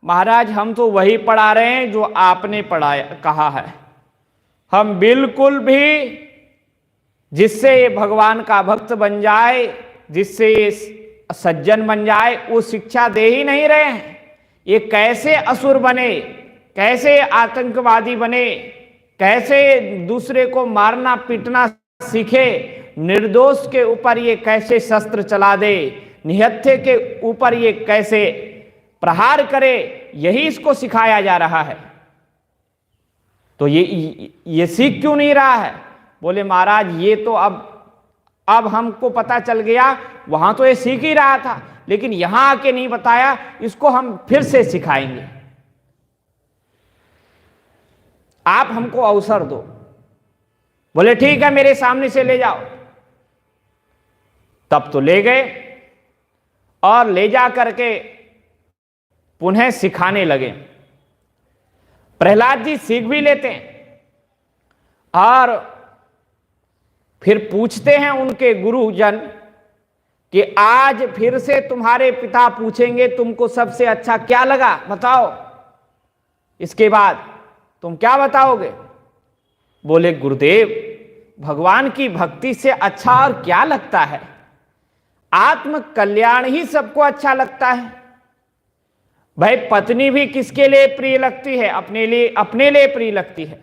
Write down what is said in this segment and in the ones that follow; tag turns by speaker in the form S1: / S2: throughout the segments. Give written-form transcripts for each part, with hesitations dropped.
S1: महाराज हम तो वही पढ़ा रहे हैं जो आपने पढ़ाया कहा है। हम बिल्कुल भी जिससे ये भगवान का भक्त बन जाए, जिससे ये सज्जन बन जाए, वो शिक्षा दे ही नहीं रहे हैं। ये कैसे असुर बने, कैसे आतंकवादी बने, कैसे दूसरे को मारना पीटना सीखे, निर्दोष के ऊपर ये कैसे शस्त्र चला दे, निहत्थे के ऊपर ये कैसे प्रहार करे, यही इसको सिखाया जा रहा है। तो ये सीख क्यों नहीं रहा है? बोले महाराज ये तो अब हमको पता चल गया, वहां तो ये सीख ही रहा था, लेकिन यहां आके नहीं बताया, इसको हम फिर से सिखाएंगे। आप हमको अवसर दो। बोले ठीक है, मेरे सामने से ले जाओ। तब तो ले गए और ले जा करके पुनः सिखाने लगे। प्रहलाद जी सीख भी लेते हैं और फिर पूछते हैं उनके गुरुजन कि आज फिर से तुम्हारे पिता पूछेंगे तुमको सबसे अच्छा क्या लगा, बताओ। इसके बाद तुम क्या बताओगे? बोले गुरुदेव, भगवान की भक्ति से अच्छा और क्या लगता है? आत्म कल्याण ही सबको अच्छा लगता है। भाई पत्नी भी किसके लिए प्रिय लगती है? अपने लिए प्रिय लगती है।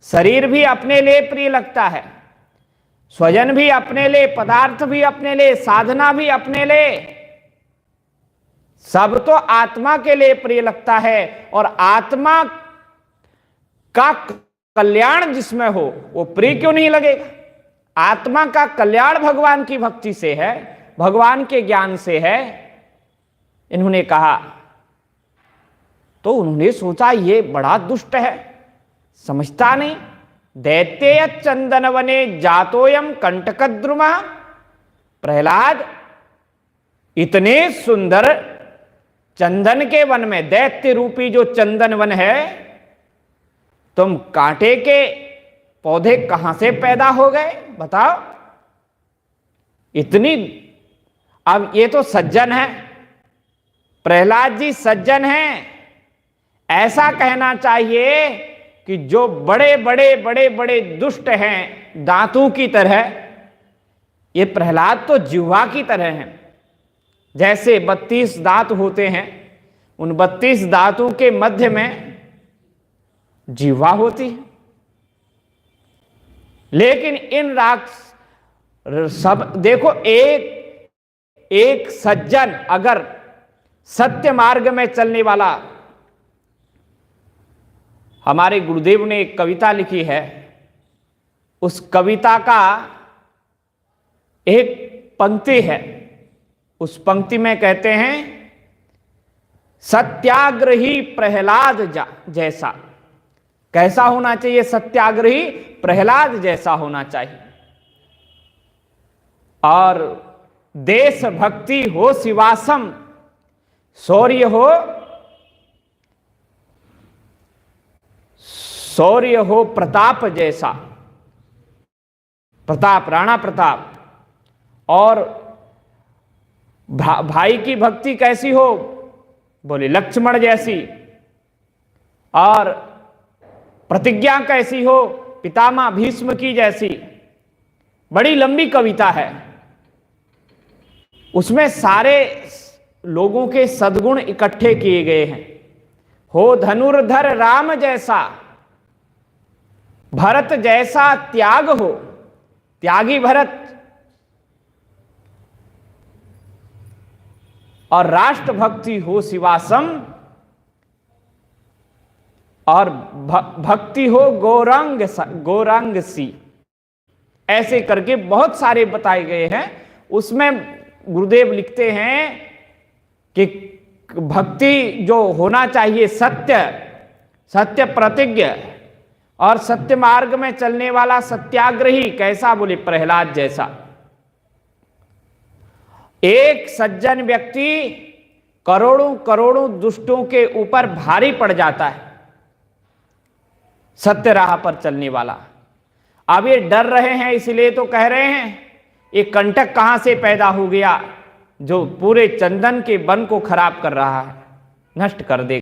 S1: शरीर भी अपने लिए प्रिय लगता है, स्वजन भी अपने लिए, पदार्थ भी अपने लिए, साधना भी अपने लिए, सब तो आत्मा के लिए प्रिय लगता है। और आत्मा का कल्याण जिसमें हो वो प्रिय क्यों नहीं लगेगा? आत्मा का कल्याण भगवान की भक्ति से है, भगवान के ज्ञान से है। इन्होंने कहा तो उन्होंने सोचा ये बड़ा दुष्ट है, समझता नहीं। दैत्य चंदन वने जातोयम कंटकद्रुमा। प्रहलाद इतने सुंदर चंदन के वन में, दैत्य रूपी जो चंदन वन है, तुम कांटे के पौधे कहां से पैदा हो गए बताओ? इतनी, अब ये तो सज्जन है, प्रहलाद जी सज्जन हैं। ऐसा कहना चाहिए कि जो बड़े बड़े दुष्ट हैं दांतों की तरह, ये प्रहलाद तो जिह्वा की तरह हैं। जैसे 32 दांत होते हैं, उन 32 दांतों के मध्य में जिह्वा होती है। लेकिन इन सब देखो, एक सज्जन अगर सत्य मार्ग में चलने वाला, हमारे गुरुदेव ने एक कविता लिखी है, उस कविता का एक पंक्ति है, उस पंक्ति में कहते हैं सत्याग्रही प्रहलाद जैसा। कैसा होना चाहिए? सत्याग्रही प्रहलाद जैसा होना चाहिए। और देशभक्ति हो शिवासम, शौर्य हो प्रताप जैसा। प्रताप, राणा प्रताप। और भाई की भक्ति कैसी हो? बोले लक्ष्मण जैसी। और प्रतिज्ञा कैसी हो? पितामह भीष्म की जैसी। बड़ी लंबी कविता है, उसमें सारे लोगों के सद्गुण इकट्ठे किए गए हैं। हो धनुर्धर राम जैसा, भरत जैसा त्याग हो, त्यागी भरत। और राष्ट्रभक्ति हो शिवासम, और भक्ति हो गौरांग सी। ऐसे करके बहुत सारे बताए गए हैं। उसमें गुरुदेव लिखते हैं कि भक्ति जो होना चाहिए, सत्य प्रतिज्ञ और सत्य मार्ग में चलने वाला सत्याग्रही। कैसा? बोले प्रहलाद जैसा। एक सज्जन व्यक्ति करोड़ों दुष्टों के ऊपर भारी पड़ जाता है, सत्य राह पर चलने वाला। अब ये डर रहे हैं, इसलिए तो कह रहे हैं ये कंटक कहां से पैदा हो गया जो पूरे चंदन के वन को खराब कर रहा है, नष्ट कर देगा।